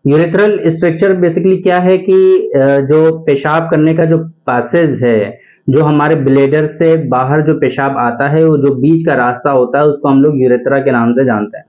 Urethral structure basically क्या है कि जो पेशाब करने का जो पासेज है, जो हमारे ब्लेडर से बाहर जो पेशाब आता है, वो जो बीच का रास्ता होता है उसको हम लोग यूरेथ्रा के नाम से जानते हैं।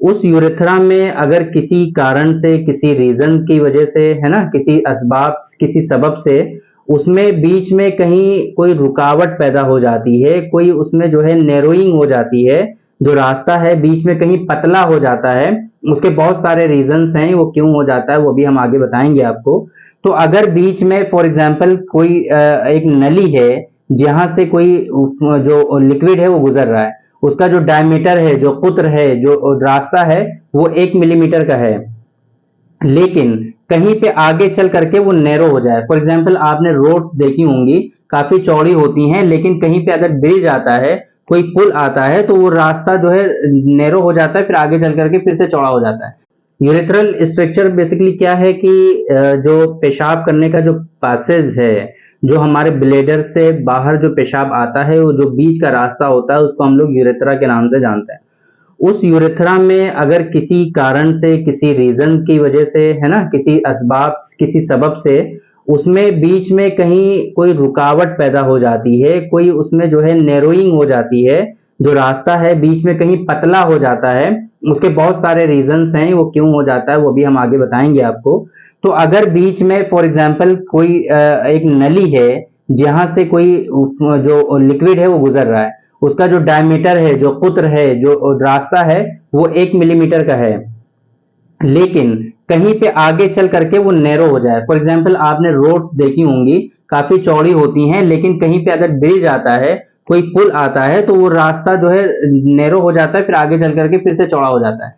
उस यूरेथ्रा में अगर किसी कारण से, किसी रीजन की वजह से, है ना, किसी असबाब, किसी सबब से उसमें बीच में कहीं कोई रुकावट पैदा हो जाती है, कोई उसमें जो है नैरोइंग हो जाती है, जो रास्ता है बीच में कहीं पतला हो जाता है। उसके बहुत सारे रीजंस हैं, वो क्यों हो जाता है वो भी हम आगे बताएंगे आपको। तो अगर बीच में फॉर एग्जांपल कोई एक नली है जहां से कोई जो लिक्विड है वो गुजर रहा है, उसका जो डायमीटर है, जो कुत्र है, जो रास्ता है, वो 1 मिलीमीटर का है, लेकिन कहीं पे आगे चल करके वो नैरो हो जाए। फॉर एग्जाम्पल आपने रोड्स देखी होंगी, काफी चौड़ी होती हैं, लेकिन कहीं पे अगर ब्रिज आता है, कोई पुल आता है, तो वो रास्ता जो है नैरो हो जाता है, फिर आगे चल करके फिर से चौड़ा हो जाता है। यूरेथ्रल स्ट्रक्चर बेसिकली क्या है कि जो पेशाब करने का जो पासेज है, जो हमारे ब्लेडर से बाहर जो पेशाब आता है, वो जो बीच का रास्ता होता है उसको हम लोग यूरेथ्रा के नाम से जानते हैं। उस यूरेथ्रा में अगर किसी कारण से, किसी रीजन की वजह से, है ना, किसी असबाब, किसी सबब से उसमें बीच में कहीं कोई रुकावट पैदा हो जाती है, कोई उसमें जो है नैरोइंग हो जाती है, जो रास्ता है बीच में कहीं पतला हो जाता है। उसके बहुत सारे रीजंस हैं, वो क्यों हो जाता है वो भी हम आगे बताएंगे आपको। तो अगर बीच में फॉर एग्जांपल कोई एक नली है जहां से कोई जो लिक्विड है वो गुजर रहा है, उसका जो डायमीटर है, जो कुत्र है, जो रास्ता है, वो 1 मिलीमीटर का है, लेकिन कहीं पे आगे चल करके वो नैरो हो जाए। फॉर एग्जाम्पल आपने रोड्स देखी होंगी, काफी चौड़ी होती हैं, लेकिन कहीं पे अगर ब्रिज आता है, कोई पुल आता है, तो वो रास्ता जो है नैरो हो जाता है, फिर आगे चल करके फिर से चौड़ा हो जाता है।